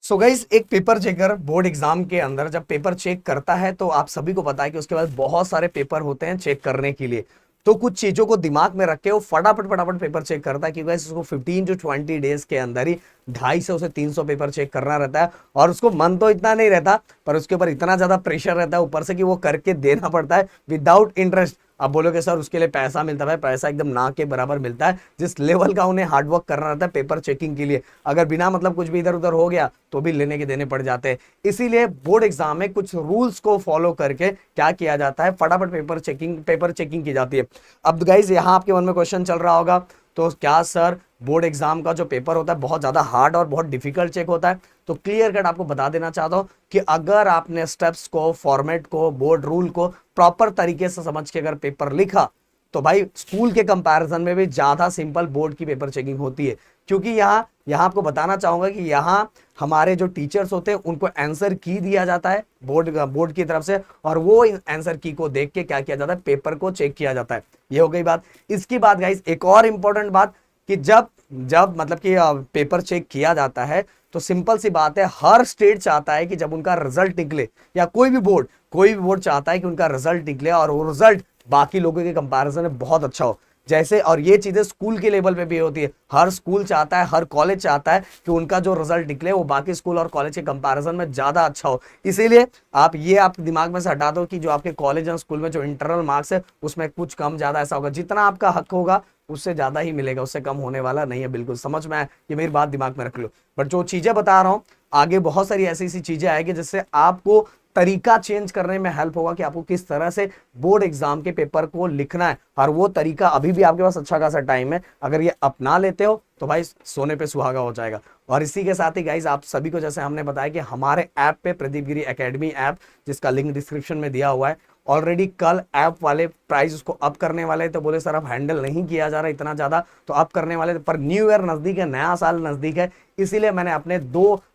So guys, एक paper checker board exam के अंदर जब पेपर चेक करता है तो आप सभी को पता है कि उसके बाद बहुत सारे पेपर होते हैं चेक करने के लिए। तो कुछ चीजों को दिमाग में रख के वो फटाफट फटाफट पेपर चेक करता है, क्योंकि उसको 15 to 20 डेज के अंदर ही 250 से 300 पेपर चेक करना रहता है। और उसको मन तो इतना नहीं रहता, पर उसके ऊपर इतना ज्यादा प्रेशर रहता है ऊपर से कि वो करके देना पड़ता है विदाउट इंटरेस्ट। आप बोलोगे सर उसके लिए पैसा मिलता है, पैसा एकदम ना के बराबर मिलता है जिस लेवल का उन्हें हार्डवर्क करना रहता है पेपर चेकिंग के लिए। अगर बिना मतलब कुछ भी इधर उधर हो गया तो भी लेने के देने पड़ जाते हैं। इसीलिए बोर्ड एग्जाम में कुछ रूल्स को फॉलो करके क्या किया जाता है, फटाफट पेपर चेकिंग की जाती है। अब गाइज यहाँ आपके मन में क्वेश्चन चल रहा होगा, तो क्या सर बोर्ड एग्जाम का जो पेपर होता है बहुत ज्यादा हार्ड और बहुत डिफिकल्ट चेक होता है? तो क्लियर कट आपको बता देना चाहता हूं कि अगर आपने स्टेप्स को, फॉर्मेट को, बोर्ड रूल को प्रॉपर तरीके से समझ के अगर पेपर लिखा तो भाई स्कूल के कंपैरिजन में भी ज्यादा सिंपल बोर्ड की पेपर चेकिंग होती है। क्योंकि यहाँ आपको बताना चाहूंगा कि यहाँ हमारे जो टीचर्स होते हैं उनको आंसर की दिया जाता है बोर्ड की तरफ से, और वो आंसर की को देख के क्या किया जाता है, पेपर को चेक किया जाता है। ये हो गई बात। इसकी बात गाइस एक और इंपॉर्टेंट बात कि जब जब मतलब कि पेपर चेक किया जाता है तो सिंपल सी बात है, हर स्टेट चाहता है कि जब उनका रिजल्ट निकले, या कोई भी बोर्ड चाहता है कि उनका रिजल्ट निकले और वो रिजल्ट बाकी लोगों के कंपैरिजन में बहुत अच्छा हो। जैसे, और ये चीजें स्कूल के लेवल पे भी होती है, हर स्कूल चाहता है, हर कॉलेज चाहता है कि उनका जो रिजल्ट निकले वो बाकी स्कूल और कॉलेज के कंपैरिजन में ज्यादा अच्छा हो। इसीलिए आप दिमाग में से हटा दो कि जो आपके कॉलेज और स्कूल में जो इंटरनल मार्क्स है उसमें कुछ कम ज्यादा ऐसा होगा, जितना आपका हक होगा उससे ज्यादा ही मिलेगा, उससे कम होने वाला नहीं है। बिल्कुल समझ में आए, ये मेरी बात दिमाग में रख लो। बट जो चीजें बता रहा हूं आगे बहुत सारी ऐसी ऐसी चीजें आएगी जिससे आपको तरीका चेंज करने में हेल्प होगा कि आपको किस तरह से बोर्ड एग्जाम के पेपर को लिखना है। और वो तरीका अभी भी आपके पास अच्छा खासा टाइम है, अगर ये अपना लेते हो तो भाई सोने पे सुहागा हो जाएगा। और इसी के साथ ही गाइज आप सभी को जैसे हमने बताया कि हमारे ऐप पे प्रदीप गिरी एकेडमी ऐप, जिसका लिंक डिस्क्रिप्शन में दिया हुआ है, ऑलरेडी कल ऐप वाले प्राइस उसको अप करने वाले, तो बोले सर अब हैंडल नहीं किया जा रहा इतना ज्यादा, तो अप करने वाले, पर न्यू ईयर नजदीक है, नया साल नजदीक है, इसीलिए मैंने अपने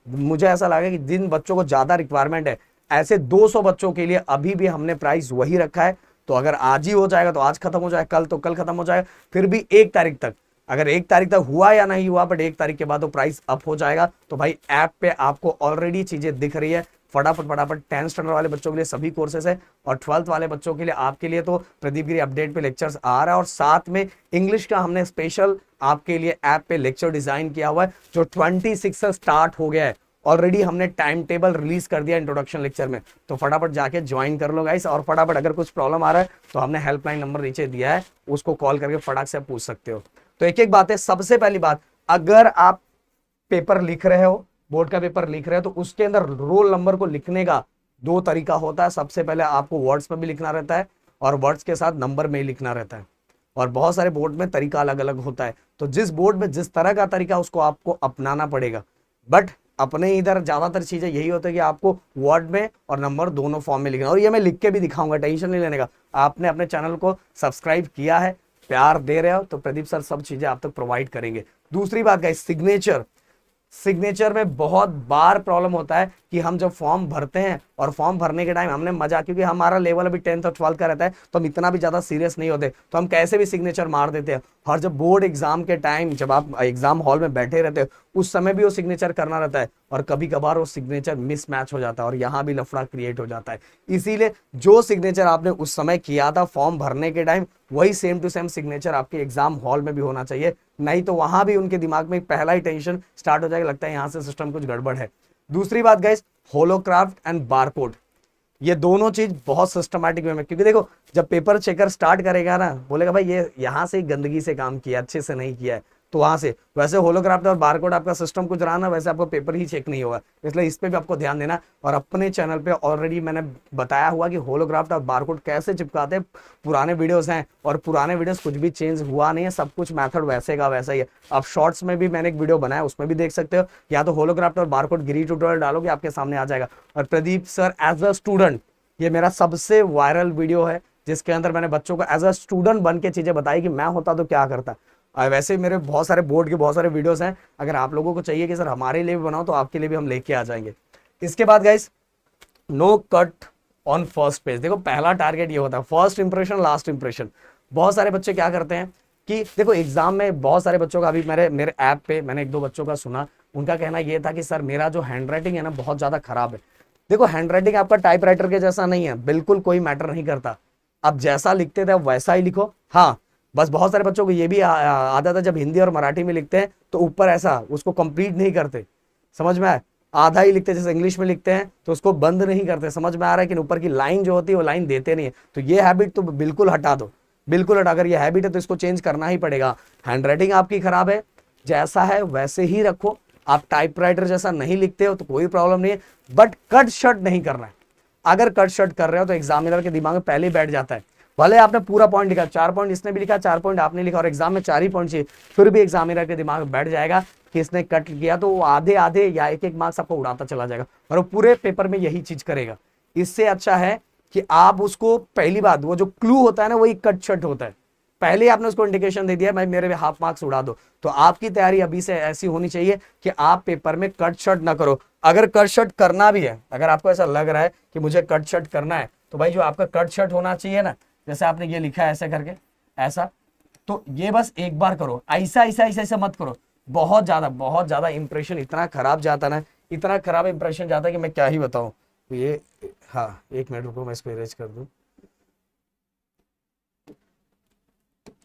मुझे ऐसा लगा कि जिन बच्चों को ज्यादा रिक्वायरमेंट है ऐसे 200 बच्चों के लिए अभी भी हमने प्राइस वही रखा है। तो अगर आज ही हो जाएगा तो आज खत्म हो जाएगा, कल तो कल खत्म हो जाएगा, फिर भी 1 तारीख तक, अगर 1 तारीख तक हुआ या नहीं हुआ, बट 1 तारीख के बाद तो प्राइस अप हो जाएगा। तो भाई ऐप पे आपको ऑलरेडी चीजें दिख रही है, फटाफट फटाफट 10th स्टैंडर्ड वाले बच्चों के लिए सभी कोर्सेस है, और 12th वाले बच्चों के लिए आपके लिए तो प्रदीप गिरी अपडेट पे लेक्चर्स आ रहा है, और साथ में इंग्लिश का हमने स्पेशल आपके लिए ऐप पे लेक्चर डिजाइन किया हुआ है जो 26 से स्टार्ट हो गया है। ऑलरेडी हमने टाइम टेबल रिलीज कर दिया इंट्रोडक्शन लेक्चर में, तो फटाफट जाके ज्वाइन कर लो गाइस। और फटाफट अगर कुछ प्रॉब्लम आ रहा है तो हमने हेल्पलाइन नंबर नीचे दिया है, उसको कॉल करके फटाक से पूछ सकते हो। तो एक एक बात है। सबसे पहली बात, अगर आप पेपर लिख रहे हो, बोर्ड का पेपर लिख रहे हो, तो उसके अंदर रोल नंबर को लिखने का 2 तरीका होता है। सबसे पहले आपको वर्ड्स में भी लिखना रहता है और वर्ड्स के साथ नंबर में ही लिखना रहता है, और बहुत सारे बोर्ड में तरीका अलग अलग होता है। तो जिस बोर्ड में जिस तरह का तरीका उसको आपको अपनाना पड़ेगा। बट अपने इधर ज्यादातर चीजें यही होता है कि आपको वर्ड में और नंबर दोनों फॉर्म में लिखना, और ये मैं लिख के भी दिखाऊंगा, टेंशन नहीं लेने का। आपने अपने चैनल को सब्सक्राइब किया है, प्यार दे रहे हो, तो प्रदीप सर सब चीजें आप तक प्रोवाइड करेंगे। दूसरी बात गाइस, सिग्नेचर में बहुत बार प्रॉब्लम होता है कि हम जब फॉर्म भरते हैं और फॉर्म भरने के टाइम हमने मजा, क्योंकि हमारा लेवल अभी 10th और 12th का रहता है तो हम इतना भी ज्यादा सीरियस नहीं होते, तो हम कैसे भी सिग्नेचर मार देते हैं। और जब बोर्ड एग्जाम के टाइम, जब आप एग्जाम हॉल में बैठे रहते हो, उस समय भी वो सिग्नेचर करना रहता है, और कभी कभार वो सिग्नेचर मिसमैच हो जाता है और यहाँ भी लफड़ा क्रिएट हो जाता है। इसीलिए जो सिग्नेचर आपने उस समय किया था फॉर्म भरने के टाइम, वही सेम टू सेम सिग्नेचर आपके एग्जाम हॉल में भी होना चाहिए, नहीं तो वहां भी उनके दिमाग में पहला ही टेंशन स्टार्ट हो जाएगा, लगता है यहां से सिस्टम कुछ गड़बड़ है। दूसरी बात गाइस, होलोक्राफ्ट एंड बारकोड, ये दोनों चीज बहुत सिस्टमैटिक वे में, क्योंकि देखो जब पेपर चेकर स्टार्ट करेगा ना, बोलेगा भाई ये यहां से गंदगी से काम किया, अच्छे से नहीं किया है, तो वहां से वैसे होलोग्राफ और बारकोड आपका सिस्टम कुछ रहा ना, वैसे आपको पेपर ही चेक नहीं होगा, इसलिए इस पे भी आपको ध्यान देना। और अपने चैनल पे ऑलरेडी मैंने बताया हुआ कि होलोग्राफ और बारकोड कैसे चिपकाते हैं, पुराने वीडियोस हैं, और पुराने वीडियोस कुछ भी चेंज हुआ नहीं है, सब कुछ मेथड वैसे का वैसा ही है। आप शॉर्ट्स में भी मैंने एक वीडियो बनाया, उसमें भी देख सकते हो, या तो होलोग्राफ और बारकोड गिरी ट्यूटोरियल डालोगे आपके सामने आ जाएगा। और Pradeep sir as a student, ये मेरा सबसे वायरल वीडियो है जिसके अंदर मैंने बच्चों को एज अ स्टूडेंट बन के चीजें बताई कि मैं होता तो क्या करता। वैसे मेरे बहुत सारे बोर्ड के बहुत सारे वीडियोस हैं, अगर आप लोगों को चाहिए कि सर हमारे लिए भी बनाओ तो आपके लिए भी हम लेके आ जाएंगे। इसके बाद guys, no cut on first page. देखो पहला टारगेट ये होता है, फर्स्ट इंप्रेशन लास्ट इंप्रेशन। बहुत सारे बच्चे क्या करते हैं कि देखो एग्जाम में बहुत सारे बच्चों का, अभी मेरे मेरे ऐप पे मैंने एक दो बच्चों का सुना, उनका कहना ये था कि सर मेरा जो हैंड राइटिंग है ना बहुत ज्यादा खराब है। देखो हैंड राइटिंग आपका टाइप राइटर के जैसा नहीं है, बिल्कुल कोई मैटर नहीं करता, आप जैसा लिखते थे आप वैसा ही लिखो। हाँ, बस बहुत सारे बच्चों को ये भी आदत है, जब हिंदी और मराठी में लिखते हैं तो ऊपर ऐसा उसको कंप्लीट नहीं करते, समझ में आया, आधा ही लिखते हैं, जैसे इंग्लिश में लिखते हैं तो उसको बंद नहीं करते, समझ में आ रहा है कि ऊपर की लाइन जो होती है वो लाइन देते नहीं है। तो ये हैबिट तो बिल्कुल हटा दो, बिल्कुल हटा, अगर ये हैबिट है तो इसको चेंज करना ही पड़ेगा। हैंड राइटिंग आपकी खराब है, जैसा है वैसे ही रखो, आप टाइपराइटर जैसा नहीं लिखते हो तो कोई प्रॉब्लम नहीं है, बट कट शर्ट नहीं करना है। अगर कट शर्ट कर रहे हो तो एग्जामिनर के दिमाग में पहले ही बैठ जाता है, भले आपने पूरा पॉइंट लिखा, 4 पॉइंट इसने भी लिखा, 4 पॉइंट आपने लिखा और एग्जाम में 4 ही पॉइंट चाहिए, फिर भी एग्जामिनर के दिमाग में बैठ जाएगा कि इसने कट किया, तो वो आधे आधे या एक एक मार्क्स आपको उड़ाता चला जाएगा और वो पूरे पेपर में यही चीज करेगा। इससे अच्छा है कि आप उसको पहली बात, वो जो क्लू होता है ना वही कट शर्ट होता है, पहले आपने उसको इंडिकेशन दे दिया भाई मेरे भी हाफ मार्क्स उड़ा दो। तो आपकी तैयारी अभी से ऐसी होनी चाहिए कि आप पेपर में कट शर्ट ना करो। अगर कट शर्ट करना भी है, अगर आपको ऐसा लग रहा है कि मुझे कट शर्ट करना है, तो भाई जो आपका कट शर्ट होना चाहिए ना, जैसे आपने ये लिखा है ऐसे करके ऐसा, तो ये बस एक बार करो, ऐसा ऐसा ऐसा ऐसा मत करो, बहुत ज्यादा इंप्रेशन इतना खराब जाता ना, इतना खराब इंप्रेशन जाता है कि मैं क्या ही बताऊं। तो ये, हाँ एक मिनट रुको मैं इसको इरेज कर दूं।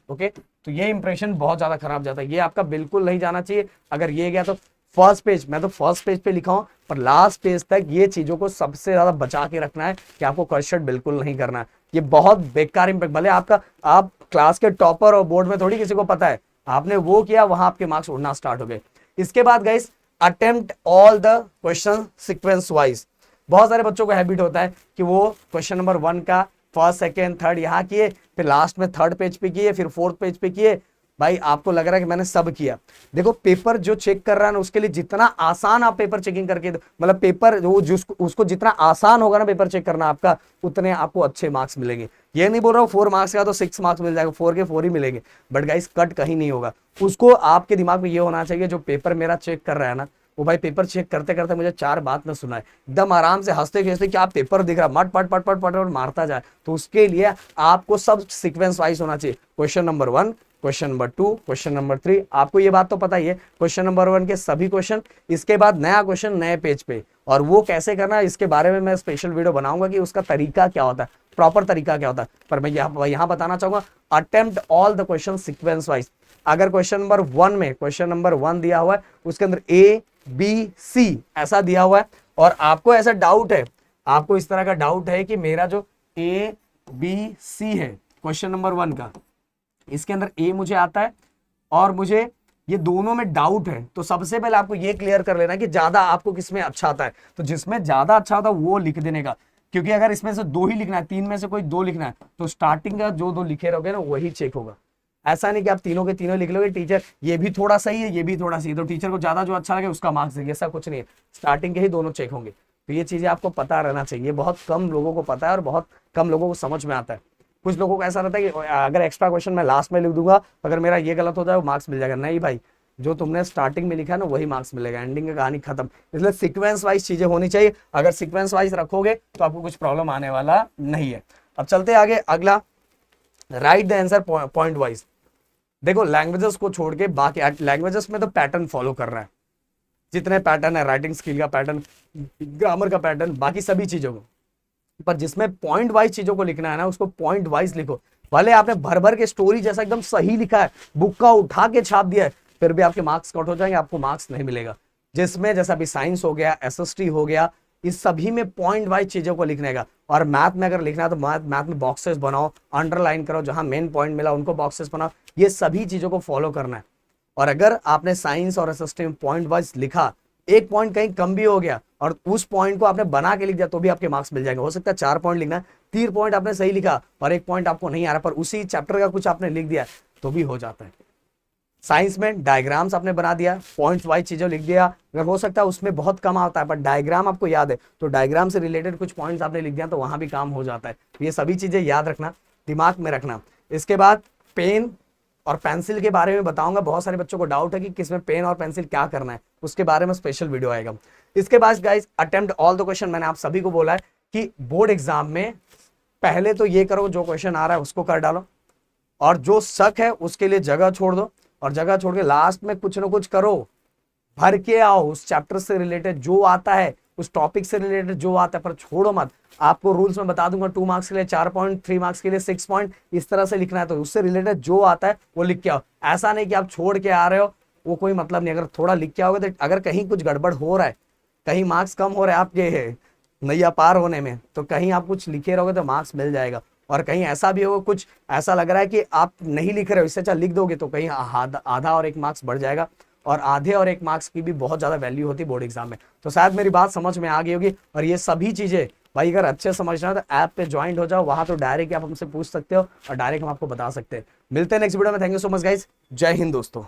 ओके, तो ये इंप्रेशन बहुत ज्यादा खराब जाता है, ये आपका बिल्कुल नहीं जाना चाहिए। अगर ये गया तो फर्स्ट पेज, मैं तो फर्स्ट पेज पे लिखा हूं, पर लास्ट पेज तक ये चीजों को सबसे ज्यादा बचा के रखना है कि आपको कट शर्ट बिल्कुल नहीं करना है। ये बहुत बेकार इंपैक्ट, भले आपका आप क्लास के टॉपर और बोर्ड में थोड़ी किसी को पता है, आपने वो किया वहां आपके मार्क्स उड़ना स्टार्ट हो गए। इसके बाद guys, attempt all the question sequence wise. बहुत सारे बच्चों को हैबिट होता है कि वो क्वेश्चन नंबर 1 का फर्स्ट सेकेंड थर्ड यहाँ किए, फिर लास्ट में थर्ड पेज पे किए, फिर फोर्थ पेज पे किए। भाई आपको लग रहा है कि मैंने सब किया, देखो पेपर जो चेक कर रहा है ना उसके लिए जितना आसान आप पेपर चेकिंग करके, मतलब पेपर जो उसको जितना आसान होगा ना पेपर चेक करना आपका, उतने आपको अच्छे मार्क्स मिलेंगे। ये नहीं बोल रहा हूँ 4 मार्क्स का तो 6 मार्क्स मिल जाएगा, 4 के 4 ही मिलेंगे, बट गाइस कट कहीं नहीं होगा। उसको आपके दिमाग में ये होना चाहिए जो पेपर मेरा चेक कर रहा है ना, वो भाई पेपर चेक करते करते मुझे 4 बात ना सुनाए, एकदम आराम से हंसते खेलते क्या पेपर दिख रहा, मट पट पट पट पट मारता जाए। तो उसके लिए आपको सब सीक्वेंस वाइज होना चाहिए, question number 1, question number 2, question number 3, आपको ये बात तो पता ही है, क्वेश्चन नंबर 1 के सभी क्वेश्चन, इसके बाद नया क्वेश्चन नए पेज पे, और वो कैसे करना है इसके बारे में मैं स्पेशल वीडियो बनाऊंगा कि उसका तरीका क्या होता है, प्रॉपर तरीका क्या होता है। पर मैं यहाँ बताना चाहूंगा, attempt all the question sequence wise. अगर क्वेश्चन नंबर 1 में क्वेश्चन नंबर 1 दिया हुआ है, उसके अंदर A B C ऐसा दिया हुआ है, और आपको ऐसा डाउट है, आपको इस तरह का डाउट है कि मेरा जो A B C है क्वेश्चन नंबर 1 का, इसके अंदर A मुझे आता है और मुझे ये दोनों में डाउट है, तो सबसे पहले आपको ये क्लियर कर लेना कि ज्यादा आपको किसमें अच्छा आता है, तो जिसमें ज्यादा अच्छा होता है वो लिख देने का। क्योंकि अगर इसमें से 2 ही लिखना है, 3 में से कोई 2 लिखना है, तो स्टार्टिंग का जो 2 लिखे रहोगे ना वही चेक होगा। ऐसा नहीं कि आप तीनों के तीनों लिख लोगे, टीचर ये भी थोड़ा सही है ये भी थोड़ा सही है, तो टीचर को ज्यादा जो अच्छा लगे उसका मार्क्स देंगे, ऐसा कुछ नहीं है, स्टार्टिंग के ही दोनों चेक होंगे। तो ये चीजें आपको पता रहना चाहिए, बहुत कम लोगों को पता है और बहुत कम लोगों को समझ में आता है। कुछ लोगों को ऐसा रहता है कि अगर एक्स्ट्रा क्वेश्चन मैं लास्ट में लिख दूंगा, अगर मेरा ये गलत हो जाए मार्क्स मिल जाएगा, नहीं भाई, जो तुमने स्टार्टिंग में लिखा है ना वही मार्क्स मिलेगा, एंडिंग का कहानी खत्म। इसलिए सीक्वेंस वाइज चीजें होनी चाहिए, अगर सीक्वेंस वाइज रखोगे तो आपको कुछ प्रॉब्लम आने वाला नहीं है। अब चलते आगे, अगला, right the answer point wise. देखो लैंग्वेजेस को छोड़ के बाकी लैंग्वेजेस में तो पैटर्न फॉलो कर रहा है, जितने पैटर्न है, राइटिंग स्किल का पैटर्न, ग्रामर का पैटर्न, बाकी सभी चीजों को, पर जिसमें पॉइंट वाइज चीजों को लिखना है ना उसको पॉइंट वाइज लिखो। भले आपने भर भर के स्टोरी जैसा एकदम सही लिखा है, बुक का उठा के छाप दिया है, फिर भी आपके मार्क्स कट हो जाएंगे, आपको मार्क्स नहीं मिलेगा। जिसमें जैसा भी साइंस हो गया, एसएसटी हो गया, इस सभी में पॉइंट वाइज चीजों को लिखने का। और मैथ में अगर लिखना है तो मैथ में बॉक्सेस बनाओ, अंडरलाइन करो, जहां मेन पॉइंट मिला उनको बॉक्सेस बनाओ, ये सभी चीजों को फॉलो करना है। और अगर आपने साइंस और एसएसटी में पॉइंट वाइज लिखा, एक पॉइंट कहीं कम भी हो गया और उस पॉइंट को आपने बना के लिख दिया तो भी आपके मार्क्स मिल जाएंगे। हो सकता है 4 पॉइंट लिखना है, 3 पॉइंट आपने सही लिखा और 1 पॉइंट आपको नहीं आ रहा, पर उसी चैप्टर का कुछ आपने लिख दिया तो भी हो जाता है। साइंस में डायग्राम्स आपने बना दिया, पॉइंट वाइज चीजें लिख दिया, अगर हो सकता है उसमें बहुत कम आता है पर डायग्राम आपको याद है, तो डायग्राम से रिलेटेड कुछ पॉइंट्स आपने लिख दिया तो वहां भी काम हो जाता है। ये सभी चीजें याद रखना, दिमाग में रखना। इसके बाद पेन और पेंसिल के बारे में बताऊंगा, बहुत सारे बच्चों को डाउट है कि किसमें पेन और पेंसिल क्या करना है, उसके बारे में स्पेशल वीडियो आएगा। इसके बाद guys, attempt all the question, मैंने आप सभी को बोला है कि बोर्ड एग्जाम में पहले तो ये करो, जो क्वेश्चन आ रहा है उसको कर डालो, और जो शक है उसके लिए जगह छोड़ दो, और जगह छोड़ के लास्ट में कुछ ना कुछ करो, भर के आओ उस चैप्टर से रिलेटेड जो आता है, उस टॉपिक से रिलेटेड जो आता है, पर छोड़ो मत। आपको रूल्स में बता दूंगा, 2 मार्क्स के लिए 4 पॉइंट, 3 मार्क्स के लिए 6 पॉइंट, इस तरह से लिखना है, तो उससे रिलेटेड जो आता है वो लिख के आओ। ऐसा नहीं कि आप छोड़ के आ रहे हो, वो कोई मतलब नहीं। अगर थोड़ा लिख के आओगे तो अगर कहीं कुछ गड़बड़ हो रहा है, कहीं मार्क्स कम हो रहे हैं आपके नैया पार होने में, तो कहीं आप कुछ लिखे रहोगे तो मार्क्स मिल जाएगा। और कहीं ऐसा भी होगा, कुछ ऐसा लग रहा है कि आप नहीं लिख रहे हो, इससे अच्छा लिख दोगे तो कहीं आधा और 1 मार्क्स बढ़ जाएगा। और आधे और 1 मार्क्स की भी बहुत ज्यादा वैल्यू होती है बोर्ड एग्जाम में। तो शायद मेरी बात समझ में आ गई होगी। और ये सभी चीजें भाई अगर अच्छे समझना है तो ऐप पे ज्वाइन हो जाओ, वहां तो डायरेक्ट आप हमसे पूछ सकते हो और डायरेक्ट हम आपको बता सकते हैं। मिलते हैं नेक्स्ट वीडियो में। Thank you so much guys, जय हिंद दोस्तों।